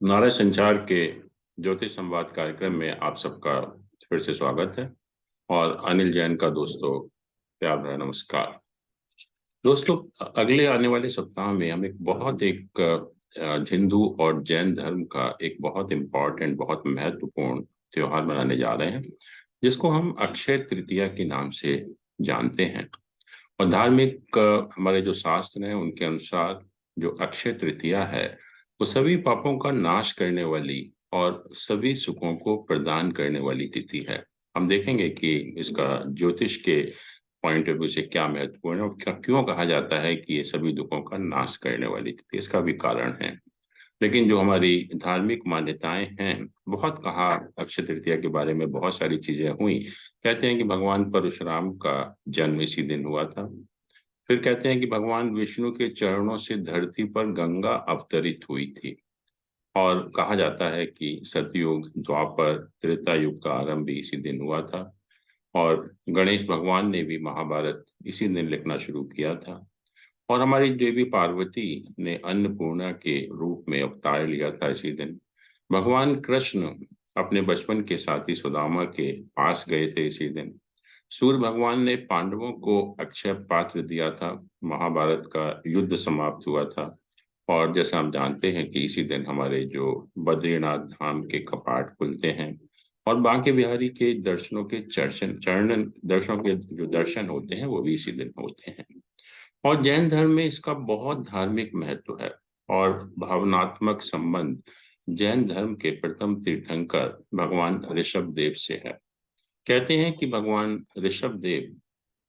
नाराज संचार के ज्योतिष संवाद कार्यक्रम में आप सबका फिर से स्वागत है। और अनिल जैन का दोस्तों प्यार भरा नमस्कार। दोस्तों, अगले आने वाले सप्ताह में हम एक हिंदू और जैन धर्म का एक बहुत इम्पोर्टेंट, बहुत महत्वपूर्ण त्योहार मनाने जा रहे हैं, जिसको हम अक्षय तृतीया के नाम से जानते हैं। और धार्मिक हमारे जो शास्त्र हैं उनके अनुसार जो अक्षय तृतीया है वो सभी पापों का नाश करने वाली और सभी सुखों को प्रदान करने वाली तिथि है। हम देखेंगे कि इसका ज्योतिष के पॉइंट ऑफ व्यू से क्या महत्वपूर्ण है और क्यों कहा जाता है कि ये सभी दुखों का नाश करने वाली तिथि, इसका भी कारण है। लेकिन जो हमारी धार्मिक मान्यताएं हैं, बहुत कहा अक्षय तृतीया के बारे में, बहुत सारी चीजें हुई। कहते हैं कि भगवान परशुराम का जन्म इसी दिन हुआ था। फिर कहते हैं कि भगवान विष्णु के चरणों से धरती पर गंगा अवतरित हुई थी। और कहा जाता है कि सतयुग, द्वापर, त्रेता युग का आरंभ भी इसी दिन हुआ था। और गणेश भगवान ने भी महाभारत इसी दिन लिखना शुरू किया था। और हमारी देवी पार्वती ने अन्नपूर्णा के रूप में अवतार लिया था इसी दिन। भगवान कृष्ण अपने बचपन के साथी सुदामा के पास गए थे इसी दिन। सूर्य भगवान ने पांडवों को अक्षय पात्र दिया था। महाभारत का युद्ध समाप्त हुआ था। और जैसा हम जानते हैं कि इसी दिन हमारे जो बद्रीनाथ धाम के कपाट खुलते हैं और बांके बिहारी के दर्शनों के चरण दर्शनों के जो दर्शन होते हैं वो भी इसी दिन होते हैं। और जैन धर्म में इसका बहुत धार्मिक महत्व है और भावनात्मक संबंध जैन धर्म के प्रथम तीर्थंकर भगवान ऋषभ देव से है। कहते हैं कि भगवान ऋषभ देव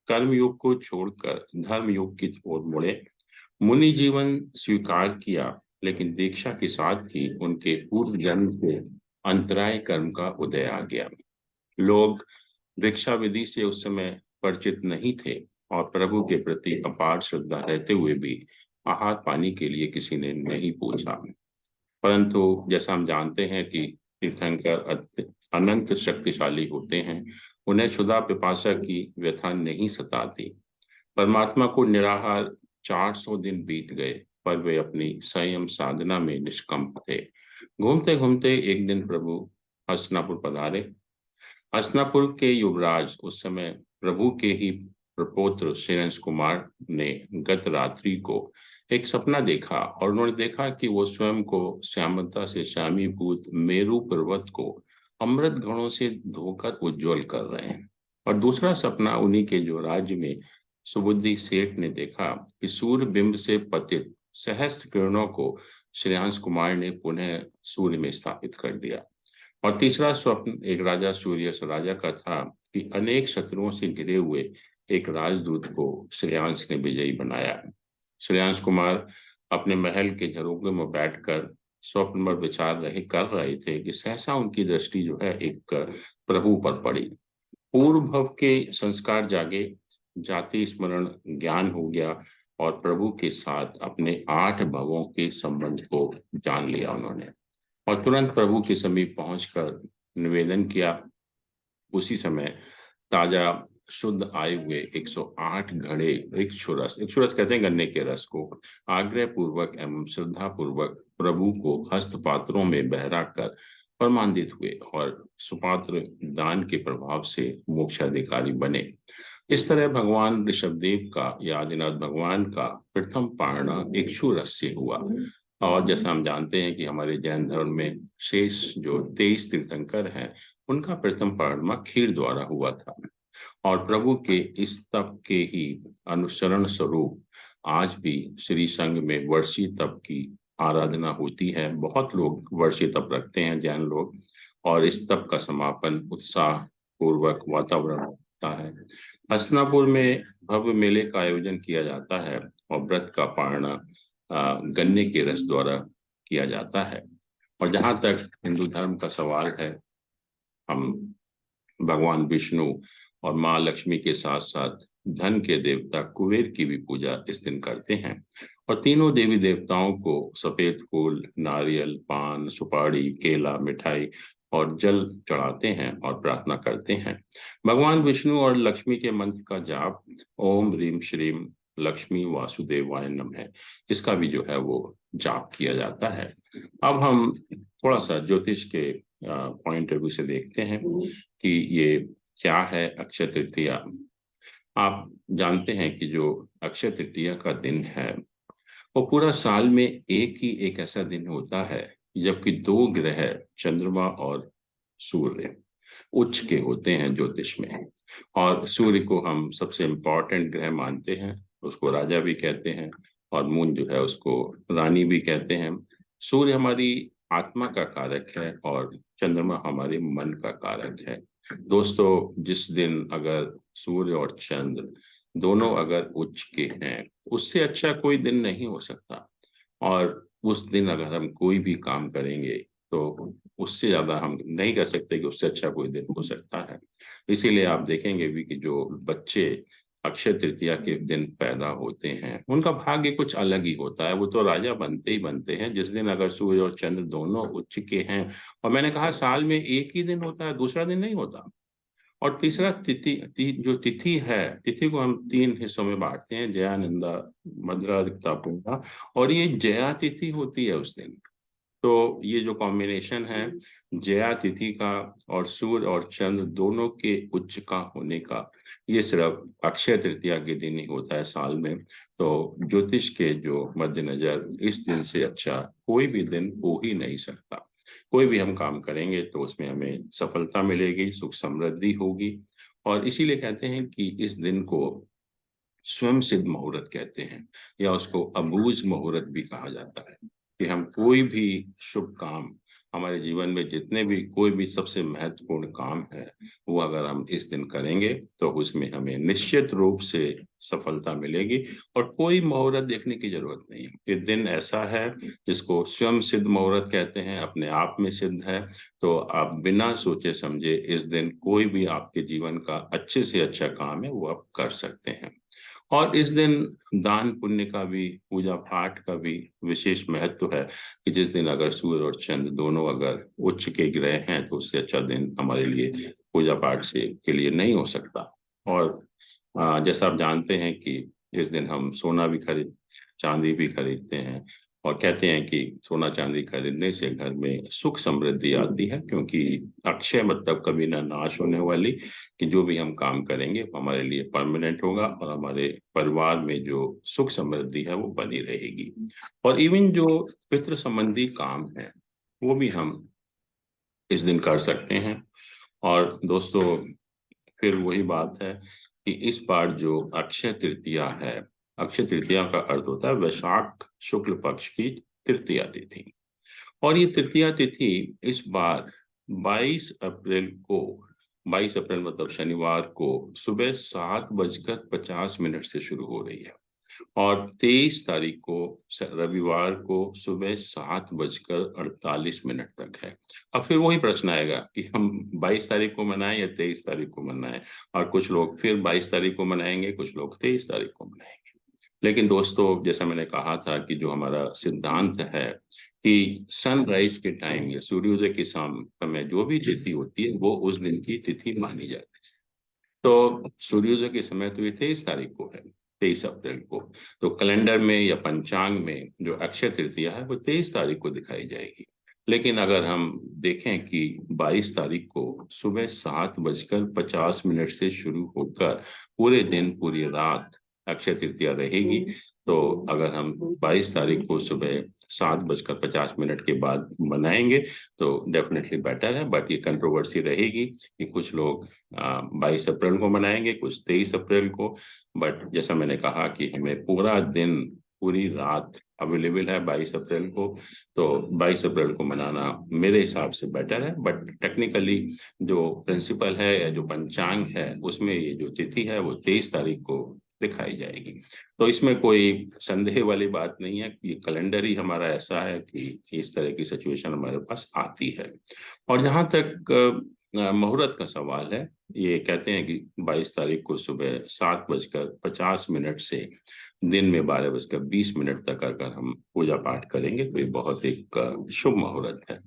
कर्म युग को छोड़कर धर्म युग की ओर मुड़े, मुनि जीवन स्वीकार किया, लेकिन दीक्षा के साथ ही उनके पूर्व जन्म से अंतराय कर्म का उदय आ गया। लोग भिक्षा विधि से उस समय परिचित नहीं थे और प्रभु के प्रति अपार श्रद्धा रहते हुए भी आहार पानी के लिए किसी ने नहीं पूछा। परंतु जैसा हम जानते हैं कि तीर्थंकर अनंत शक्तिशाली होते हैं, उन्हें क्षुधा पिपासा की व्यथा नहीं सताती। परमात्मा को निराहार 400 दिन बीत गए, पर वे अपनी संयम साधना में निष्कंप थे। घूमते घूमते एक दिन प्रभु हस्तिनापुर पधारे। हस्तिनापुर के युवराज उस समय प्रभु के ही प्रपौत्र श्रेयंस कुमार ने गत रात्रि को एक सपना देखा और उन्होंने देखा कि वो स्वयं को श्यामलता से श्यामीभूत मेरु पर्वत को अमृत गणों से धोकर उज्जवल कर रहे हैं। और दूसरा सपना उन्हीं के जो राज्य में सुबुद्धि सेठ ने देखा कि सूर्य बिंब से पतित सहस्त्र किरणों को श्रेयांश कुमार ने पुनः सूर्य में स्थापित कर दिया। और तीसरा स्वप्न एक राजा सूर्यस राजा का था कि अनेक शत्रुओं से घिरे हुए एक राजदूत को श्रेयांश ने विजयी बनाया। श्रेयांश कुमार अपने महल के झरोखे में बैठकर स्वप्न पर विचार कर रहे थे कि सहसा उनकी दृष्टि जो है एक प्रभु पर पड़ी। पूर्व भव के संस्कार जागे, जाति स्मरण ज्ञान हो गया और प्रभु के साथ अपने 8 भवों के संबंध को जान लिया उन्होंने। और तुरंत प्रभु के समीप पहुंचकर निवेदन किया। उसी समय ताजा शुद्ध आए हुए 108 घड़े इक्षुरस कहते हैं गन्ने के रस को आग्रह पूर्वक एवं श्रद्धा पूर्वक प्रभु को हस्त पात्रों में बहरा कर परमान्वित हुए और सुपात्र दान के प्रभाव से मोक्षाधिकारी बने। इस तरह भगवान ऋषभदेव का या आदिनाथ भगवान का प्रथम पारणा इक्षु रस से हुआ। और जैसा हम जानते हैं कि हमारे जैन धर्म में शेष जो 23 तीर्थंकर हैं उनका प्रथम पारणा खीर द्वारा हुआ था। और प्रभु के इस तप के ही अनुसरण स्वरूप आज भी श्री संघ में वर्षी तप की आराधना होती है। बहुत लोग वर्षी तप रखते हैं जैन लोग, और इस तप का समापन उत्साह पूर्वक वातावरण होता है। हस्तिनापुर में भव्य मेले का आयोजन किया जाता है और व्रत का पारणा गन्ने के रस द्वारा किया जाता है। और जहाँ तक हिंदू धर्म का सवाल है, हम भगवान विष्णु और माँ लक्ष्मी के साथ साथ धन के देवता कुबेर की भी पूजा इस दिन करते हैं। और तीनों देवी देवताओं को सफेद फूल, नारियल, पान, सुपारी, केला, मिठाई और जल चढ़ाते हैं और प्रार्थना करते हैं। भगवान विष्णु और लक्ष्मी के मंत्र का जाप ओम ह्रीम श्रीम लक्ष्मी वासुदेवाय नमः, इसका भी जो है वो जाप किया जाता है। अब हम थोड़ा सा ज्योतिष के पॉइंट ऑफ व्यू से देखते हैं कि ये क्या है अक्षय तृतीया। आप जानते हैं कि जो अक्षय तृतीया का दिन है वो पूरा साल में एक ही एक ऐसा दिन होता है जबकि दो ग्रह चंद्रमा और सूर्य उच्च के होते हैं ज्योतिष में। और सूर्य को हम सबसे इम्पोर्टेंट ग्रह मानते हैं, उसको राजा भी कहते हैं, और मून जो है उसको रानी भी कहते हैं। सूर्य हमारी आत्मा का कारक है और चंद्रमा हमारे मन का कारक है। दोस्तों, जिस दिन अगर सूर्य और चंद्र दोनों अगर उच्च के हैं, उससे अच्छा कोई दिन नहीं हो सकता। और उस दिन अगर हम कोई भी काम करेंगे तो उससे ज्यादा हम नहीं कर सकते कि उससे अच्छा कोई दिन हो सकता है। इसीलिए आप देखेंगे भी कि जो बच्चे अक्षय तृतीया के दिन पैदा होते हैं उनका भाग्य कुछ अलग ही होता है। वो तो राजा बनते ही बनते हैं जिस दिन अगर सूर्य और चंद्र दोनों उच्च के हैं। और मैंने कहा साल में एक ही दिन होता है, दूसरा दिन नहीं होता। और तीसरा जो तिथि है, तिथि को हम तीन हिस्सों में बांटते हैं, जया, निंदा, मद्रा, रिक्ता, पूर्णा। और ये जया तिथि होती है उस दिन। तो ये जो कॉम्बिनेशन है जया तिथि का और सूर्य और चंद्र दोनों के उच्च का होने का, ये सिर्फ अक्षय तृतीया के दिन ही होता है साल में। तो ज्योतिष के जो मद्देनजर इस दिन से अच्छा कोई भी दिन हो ही नहीं सकता। कोई भी हम काम करेंगे तो उसमें हमें सफलता मिलेगी, सुख समृद्धि होगी। और इसीलिए कहते हैं कि इस दिन को स्वयं सिद्ध मुहूर्त कहते हैं, या उसको अबूझ मुहूर्त भी कहा जाता है। कि हम कोई भी शुभ काम, हमारे जीवन में जितने भी कोई भी सबसे महत्वपूर्ण काम है, वो अगर हम इस दिन करेंगे तो उसमें हमें निश्चित रूप से सफलता मिलेगी। और कोई मुहूर्त देखने की जरूरत नहीं है। ये दिन ऐसा है जिसको स्वयं सिद्ध मुहूर्त कहते हैं, अपने आप में सिद्ध है। तो आप बिना सोचे समझे इस दिन कोई भी आपके जीवन का अच्छे से अच्छा काम है वो आप कर सकते हैं। और इस दिन दान पुण्य का भी, पूजा पाठ का भी विशेष महत्व है कि जिस दिन अगर सूर्य और चंद्र दोनों अगर उच्च के ग्रह हैं तो उससे अच्छा दिन हमारे लिए पूजा पाठ से के लिए नहीं हो सकता। और जैसा आप जानते हैं कि इस दिन हम सोना भी खरीद, चांदी भी खरीदते हैं। और कहते हैं कि सोना चांदी खरीदने से घर में सुख समृद्धि आती है, क्योंकि अक्षय मतलब कभी ना नाश होने वाली, कि जो भी हम काम करेंगे वो हमारे लिए परमानेंट होगा और हमारे परिवार में जो सुख समृद्धि है वो बनी रहेगी। और इवन जो पितृ संबंधी काम है वो भी हम इस दिन कर सकते हैं। और दोस्तों, फिर वही बात है कि इस बार जो अक्षय तृतीया है, अक्षय तृतीया का अर्थ होता है वैशाख शुक्ल पक्ष की तृतीया तिथि। और ये तृतीया तिथि इस बार 22 अप्रैल को, 22 अप्रैल मतलब शनिवार को सुबह 7:50 से शुरू हो रही है। और 23 तारीख को रविवार को सुबह 7:48 तक है। अब फिर वही प्रश्न आएगा कि हम 22 तारीख को मनाएं या 23 तारीख को मनाएं। और कुछ लोग फिर 22 तारीख को मनाएंगे, कुछ लोग 23 तारीख को मनाएंगे। लेकिन दोस्तों, जैसा मैंने कहा था कि जो हमारा सिद्धांत है कि सनराइज के टाइम या सूर्योदय के समय जो भी तिथि होती है वो उस दिन की तिथि मानी जाती है। तो सूर्योदय के समय तो ये 23 तारीख को है, 23 अप्रैल को। तो कैलेंडर में या पंचांग में जो अक्षय तृतीया है वो 23 तारीख को दिखाई जाएगी। लेकिन अगर हम देखें कि 22 तारीख को सुबह 7:50 से शुरू होकर पूरे दिन पूरी रात अक्षय तृतीया रहेगी। तो अगर हम 22 तारीख को सुबह 7:50 के बाद मनाएंगे तो डेफिनेटली बेटर है। बट ये कंट्रोवर्सी रहेगी कि कुछ लोग 22 अप्रैल को मनाएंगे, कुछ 23 अप्रैल को। बट जैसा मैंने कहा कि हमें पूरा दिन पूरी रात अवेलेबल है 22 अप्रैल को। तो 22 अप्रैल को मनाना मेरे हिसाब से बेटर है। बट टेक्निकली जो प्रिंसिपल है या जो पंचांग है उसमें ये जो तिथि है वो 23 तारीख को दिखाई जाएगी। तो इसमें कोई संदेह वाली बात नहीं है। ये कैलेंडर ही हमारा ऐसा है कि इस तरह की सिचुएशन हमारे पास आती है। और जहाँ तक मुहूर्त का सवाल है, ये कहते हैं कि 22 तारीख को सुबह 7:50 से दिन में 12:20 तक अगर हम पूजा पाठ करेंगे तो ये बहुत एक शुभ मुहूर्त है।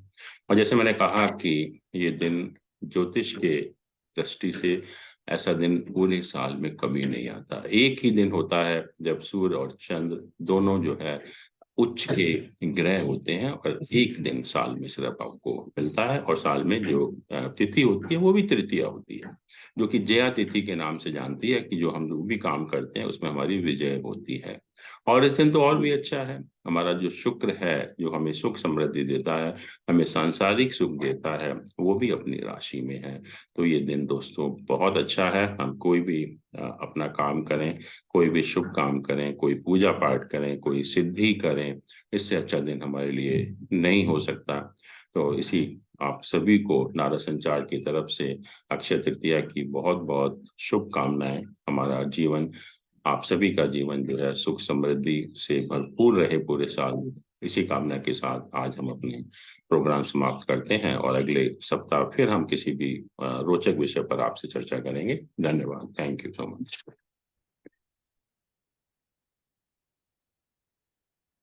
और जैसे मैंने कहा कि ये दिन ज्योतिष के दृष्टि से ऐसा दिन पूरे साल में कभी नहीं आता। एक ही दिन होता है जब सूर्य और चंद्र दोनों जो है उच्च के ग्रह होते हैं और एक दिन साल में सिर्फ आपको मिलता है, और साल में जो तिथि होती है वो भी तृतीया होती है, जो कि जया तिथि के नाम से जानती है कि जो हम लोग भी काम करते हैं उसमें हमारी विजय होती है। और इस दिन तो और भी अच्छा है, हमारा जो शुक्र है जो हमें सुख समृद्धि देता है, हमें सांसारिक सुख देता है, वो भी अपनी राशि में है। तो ये दिन दोस्तों बहुत अच्छा है। हम कोई भी अपना काम करें, कोई भी शुभ काम करें, कोई पूजा पाठ करें, कोई सिद्धि करें, इससे अच्छा दिन हमारे लिए नहीं हो सकता। तो इसी आप सभी को नारा संचार की तरफ से अक्षय तृतीया की बहुत बहुत शुभकामनाएं। हमारा जीवन, आप सभी का जीवन जो है सुख समृद्धि से भरपूर रहे पूरे साल। इसी कामना के साथ आज हम अपने प्रोग्राम समाप्त करते हैं, और अगले सप्ताह फिर हम किसी भी रोचक विषय पर आपसे चर्चा करेंगे। धन्यवाद। Thank you so much.